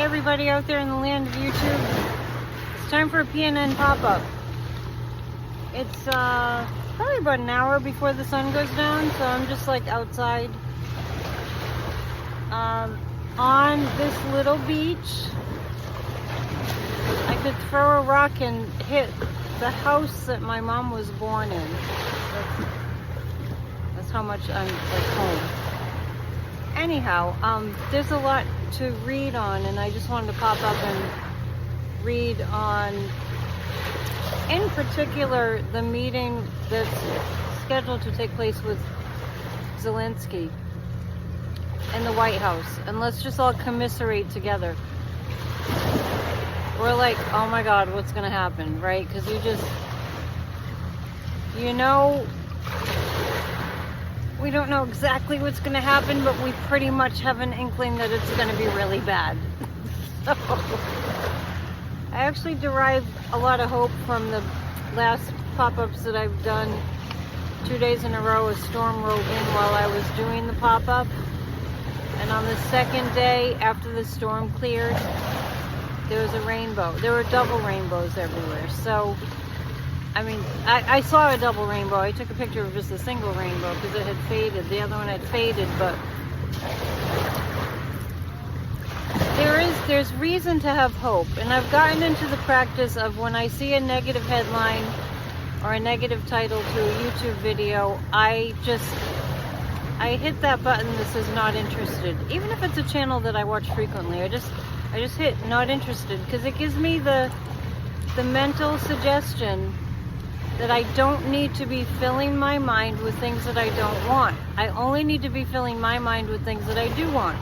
everybody out there in the land of YouTube. It's time for a PNN pop-up. It's probably about an hour before the sun goes down, so I'm just like outside on this little beach. I could throw a rock and hit the house that my mom was born in. That's how much I'm like home. Anyhow, there's a lot to read on, and I just wanted to pop up and read on, in particular, the meeting that's scheduled to take place with Zelensky in the White House. And let's just all commiserate together. We're like, oh my God, what's gonna happen, right? Because you know, we don't know exactly what's gonna happen, but we pretty much have an inkling that it's gonna be really bad. So, I actually derived a lot of hope from the last pop-ups that I've done. 2 days in a row, a storm rolled in while I was doing the pop-up. And on the second day, after the storm cleared, there was a rainbow. There were double rainbows everywhere. So, I mean, I saw a double rainbow. I took a picture of just a single rainbow because it had faded. The other one had faded, but there's reason to have hope. And I've gotten into the practice of when I see a negative headline or a negative title to a YouTube video, I hit that button that says not interested. Even if it's a channel that I watch frequently, I just hit not interested because it gives me the mental suggestion that I don't need to be filling my mind with things that I don't want. I only need to be filling my mind with things that I do want.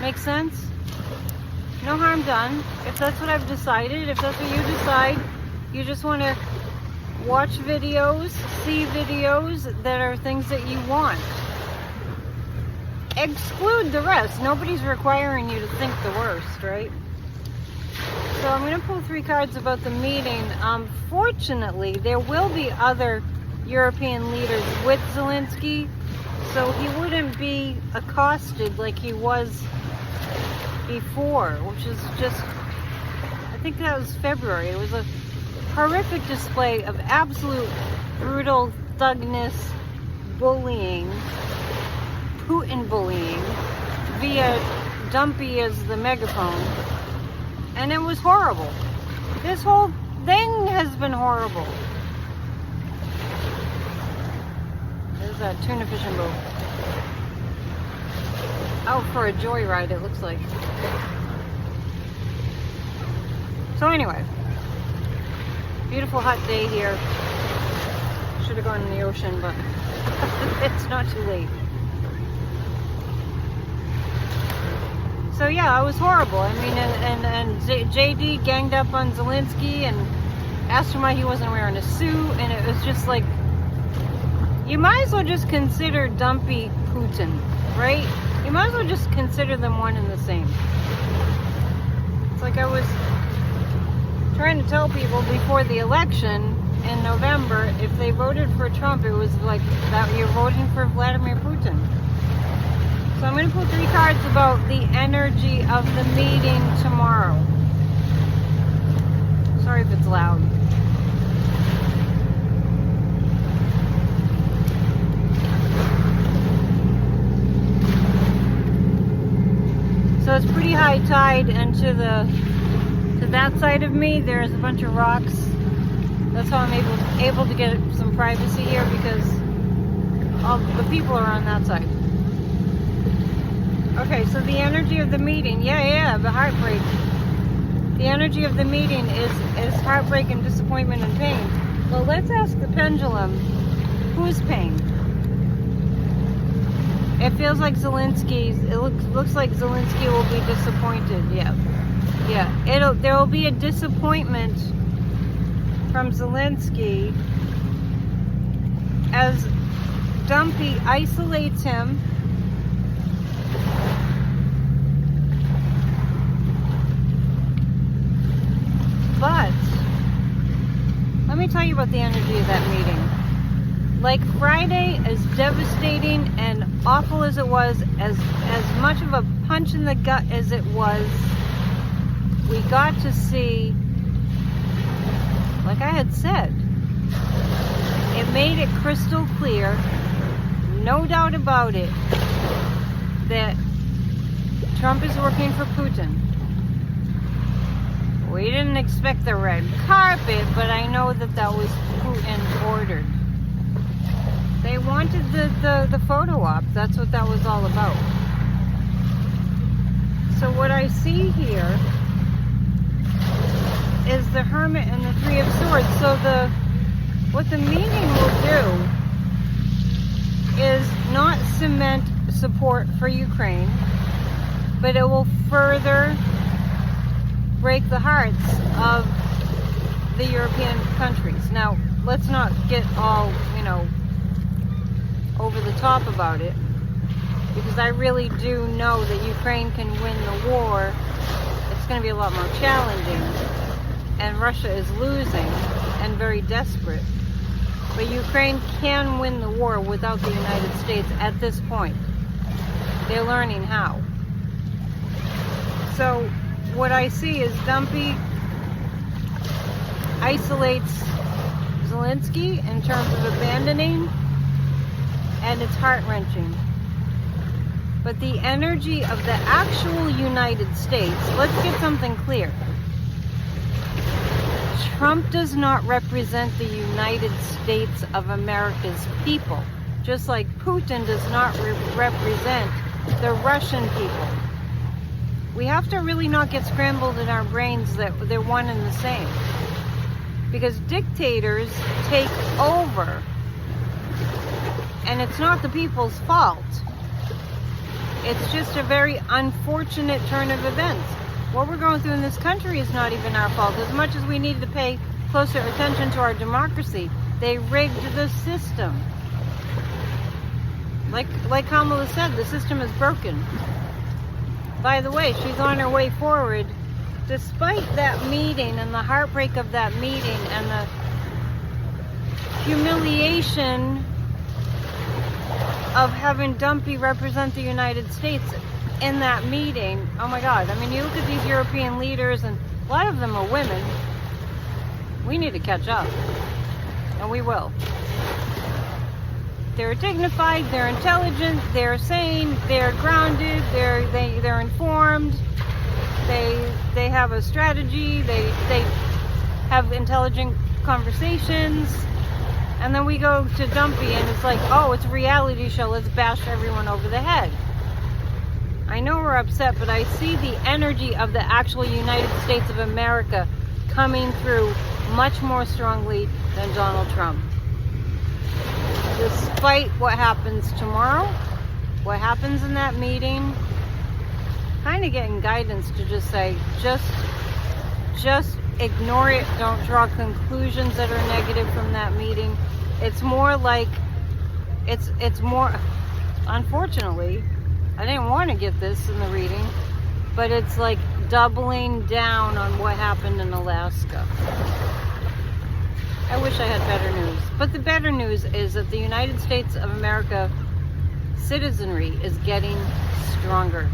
Make sense? No harm done. If that's what I've decided, if that's what you decide, you just want to watch videos, see videos that are things that you want. Exclude the rest. Nobody's requiring you to think the worst, right? So I'm going to pull 3 cards about the meeting. Fortunately, there will be other European leaders with Zelensky, so he wouldn't be accosted like he was before, which is just, I think that was February. It was a horrific display of absolute brutal thugness, bullying, Putin bullying, via Dumpy as the megaphone. And it was horrible. This whole thing has been horrible. There's that tuna fishing boat. Out for a joyride, it looks like. So anyway, beautiful hot day here. Should have gone in the ocean, but it's not too late. So yeah, it was horrible. I mean, and JD ganged up on Zelensky and asked him why he wasn't wearing a suit, and it was just like, you might as well just consider Dumpy Putin, right? You might as well just consider them one and the same. It's like I was trying to tell people before the election in November, if they voted for Trump, it was like that you're voting for Vladimir Putin. So I'm going to pull 3 cards about the energy of the meeting tomorrow. Sorry if it's loud. So it's pretty high tide, and to that side of me, there's a bunch of rocks. That's how I'm able to get some privacy here, because all the people are on that side. Okay, so the energy of the meeting, the heartbreak. The energy of the meeting is heartbreak and disappointment and pain. Well, let's ask the pendulum, whose pain? It feels like it looks like Zelensky will be disappointed, yeah. There will be a disappointment from Zelensky as Dumpy isolates him. But let me tell you about the energy of that meeting. Like Friday, as devastating and awful as it was, as much of a punch in the gut as it was, we got to see, like I had said, it made it crystal clear, no doubt about it, that Trump is working for Putin. We didn't expect the red carpet, but I know that that was Putin ordered. They wanted the photo op. That's what that was all about. So what I see here is the Hermit and the Three of Swords. So what the meeting will do is not cement support for Ukraine, but it will further break the hearts of the European countries. Now, let's not get all, over the top about it, because I really do know that Ukraine can win the war. It's going to be a lot more challenging, and Russia is losing and very desperate. But Ukraine can win the war without the United States at this point. They're learning how. So what I see is Dumpy isolates Zelensky in terms of abandoning, and it's heart-wrenching. But the energy of the actual United States, let's get something clear. Trump does not represent the United States of America's people, just like Putin does not represent the Russian people. We have to really not get scrambled in our brains that they're one and the same. Because dictators take over, and it's not the people's fault. It's just a very unfortunate turn of events. What we're going through in this country is not even our fault. As much as we need to pay closer attention to our democracy, they rigged the system. Like Kamala said, the system is broken. By the way, she's on her way forward. Despite that meeting and the heartbreak of that meeting and the humiliation of having Dumpy represent the United States in that meeting, oh my God. I mean, you look at these European leaders, and a lot of them are women. We need to catch up, and we will. They're dignified, they're intelligent, they're sane, they're grounded, they're informed, they have a strategy, they have intelligent conversations. And then we go to Dumpy and it's like, oh, it's a reality show, let's bash everyone over the head. I know we're upset, but I see the energy of the actual United States of America coming through much more strongly than Donald Trump. Despite what happens tomorrow, what happens in that meeting, kind of getting guidance to just say, just ignore it. Don't draw conclusions that are negative from that meeting. It's more like, it's more, unfortunately, I didn't want to get this in the reading, but it's like doubling down on what happened in Alaska. I wish I had better news. But the better news is that the United States of America citizenry is getting stronger.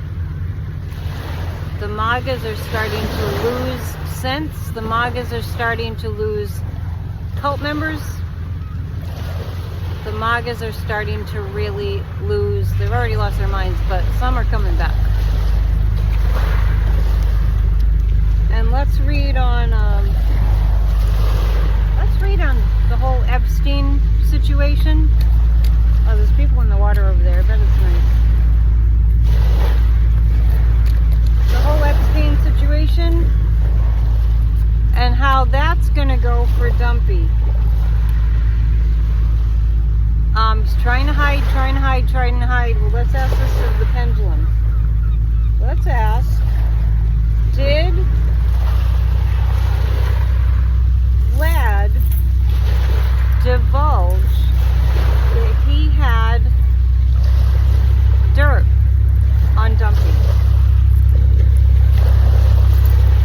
The MAGAs are starting to lose sense. The MAGAs are starting to lose cult members. The MAGAs are starting to really lose, they've already lost their minds, but some are coming back. And let's read on the whole Epstein situation. Oh, there's people in the water over there. I bet it's nice. The whole Epstein situation and how that's going to go for Dumpy. He's trying to hide. Well, let's ask this of the pendulum. Let's ask, did Vlad divulge that he had dirt on Dumpy?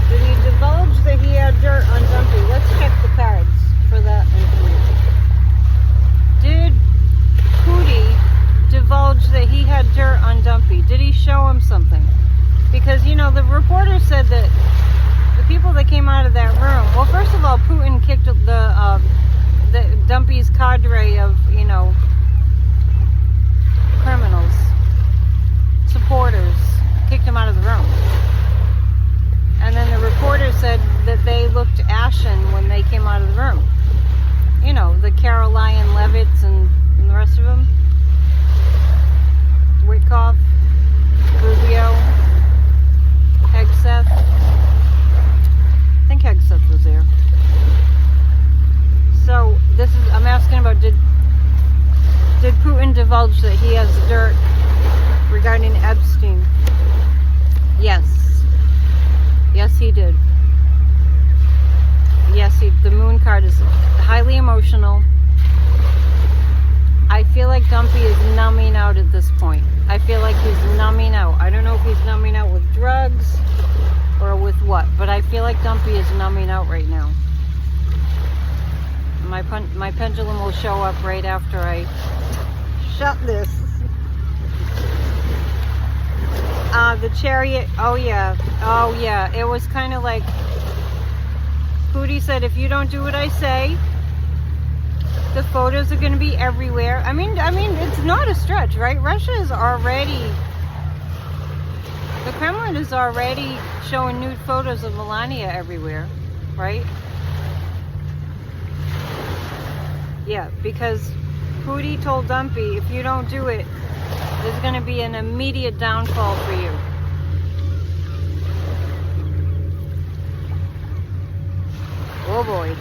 Did he divulge that he had dirt on Dumpy? Let's check the cards for that information. Did Pootie divulge that he had dirt on Dumpy? Did he show him something? Because, the reporter said that people that came out of that room, well, first of all, Putin kicked the Dumpy's cadre of, you know, criminals, supporters, kicked him out of the room. And then the reporter said that they looked ashen when they came out of the room. You know, the Caroline Levitts and the rest of them. Witkoff, Rubio, Hegseth. I think Hegseth was there. So this is, I'm asking about, did Putin divulge that he has dirt regarding Epstein? Yes. Yes, he did. Yes, the moon card is highly emotional. I feel like Dumpy is numbing out at this point. I feel like he's numbing out. I don't know if he's numbing out with drugs or with what, but I feel like Dumpy is numbing out right now. My pendulum will show up right after I shut this. The chariot, oh yeah, it was kind of like, Pootie said, if you don't do what I say, the photos are going to be everywhere. I mean, it's not a stretch, right? Russia is already, the Kremlin is already showing nude photos of Melania everywhere, right? Yeah, because Pootie told Dumpy, if you don't do it, there's going to be an immediate downfall for you. Oh boy.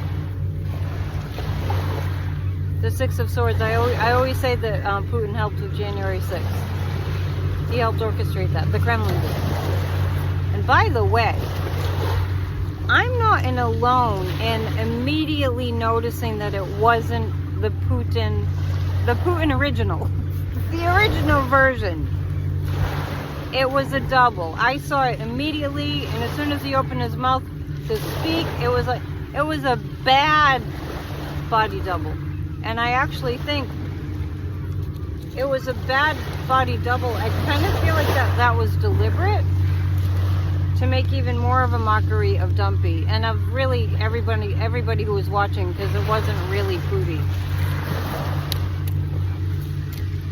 The Six of Swords. I always say that Putin helped with January 6th. He helped orchestrate that. The Kremlin did. And by the way, I'm not alone in immediately noticing that it wasn't the Putin original. The original version. It was a double. I saw it immediately, and as soon as he opened his mouth to speak, it was a bad body double. And I actually think it was a bad body double. I kind of feel like that was deliberate to make even more of a mockery of Dumpy and of really everybody who was watching, because it wasn't really Pootie.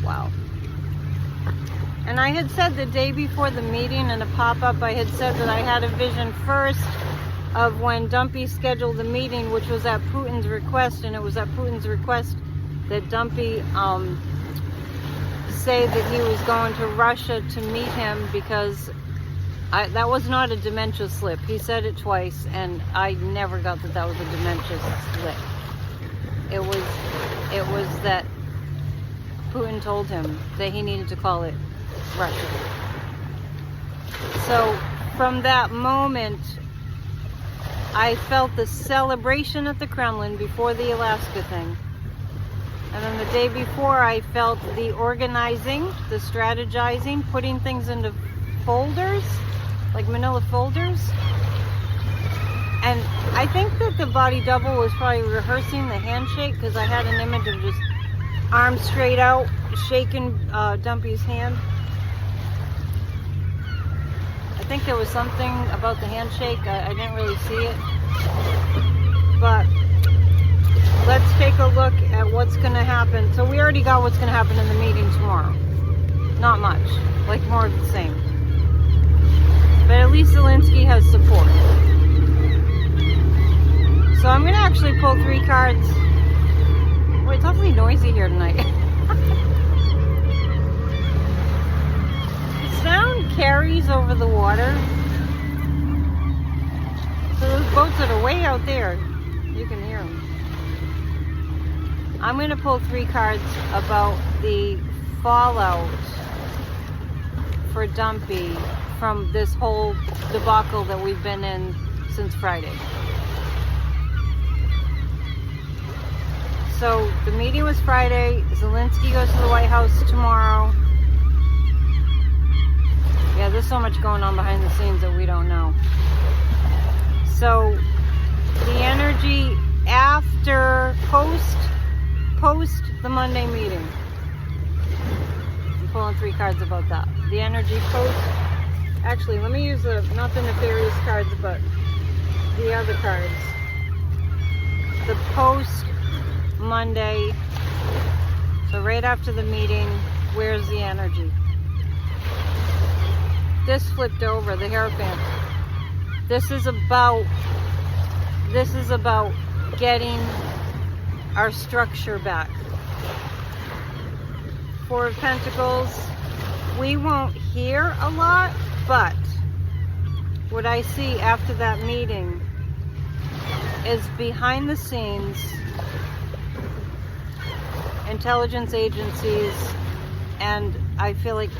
Wow. And I had said the day before the meeting in a pop-up, I had said that I had a vision first of when Dumpy scheduled the meeting, which was at Putin's request, and it was at Putin's request that Dumpy say that he was going to Russia to meet him, because that was not a dementia slip. He said it twice, and I never got that was a dementia slip. It was that Putin told him that he needed to call it Russia. So from that moment, I felt the celebration at the Kremlin before the Alaska thing. And then the day before, I felt the organizing, the strategizing, putting things into folders, like manila folders. And I think that the body double was probably rehearsing the handshake, because I had an image of just arms straight out, shaking Dumpy's hand. I think there was something about the handshake. I didn't really see it. But let's take a look at what's going to happen. So we already got what's going to happen in the meeting tomorrow. Not much. Like more of the same. But at least Zelensky has support. So I'm going to actually pull 3 cards. Boy, it's awfully noisy here tonight. The sound carries over the water. So those boats that are way out there, you can hear them. I'm going to pull 3 cards about the fallout for Dumpy from this whole debacle that we've been in since Friday. So the meeting was Friday. Zelensky goes to the White House tomorrow. Yeah, there's so much going on behind the scenes that we don't know. So the energy after, post the Monday meeting. I'm pulling 3 cards about that. The energy post. Actually, let me use not the nefarious cards, but the other cards. The post Monday, so right after the meeting, where's the energy? This flipped over, the Hierophant. This is about getting our structure back. Four of Pentacles, we won't hear a lot, but what I see after that meeting is behind the scenes, intelligence agencies, and I feel like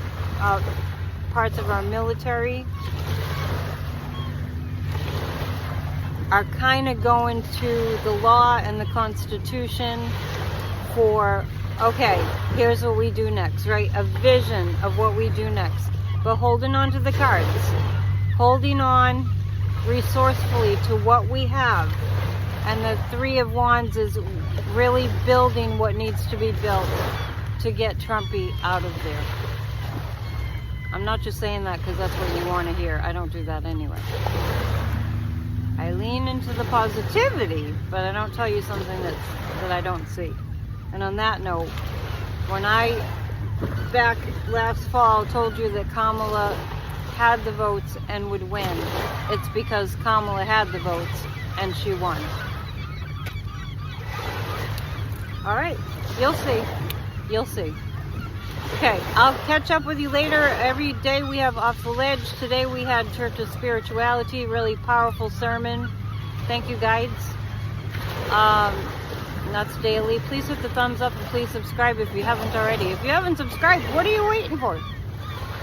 parts of our military are kind of going to the law and the Constitution for, okay, here's what we do next, right? A vision of what we do next. But holding on to the cards, holding on resourcefully to what we have. And the Three of Wands is really building what needs to be built to get Trumpy out of there. I'm not just saying that because that's what you want to hear. I don't do that anyway. I lean into the positivity, but I don't tell you something that I don't see. And on that note, when I, back last fall, told you that Kamala had the votes and would win, it's because Kamala had the votes and she won. All right, you'll see. You'll see. Okay, I'll catch up with you later. Every day we have Off the Ledge. Today we had Church of Spirituality, really powerful sermon. Thank you, guides. And that's daily. Please hit the thumbs up and please subscribe if you haven't already. If you haven't subscribed, what are you waiting for?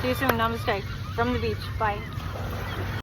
See you soon. Namaste. From the beach. Bye.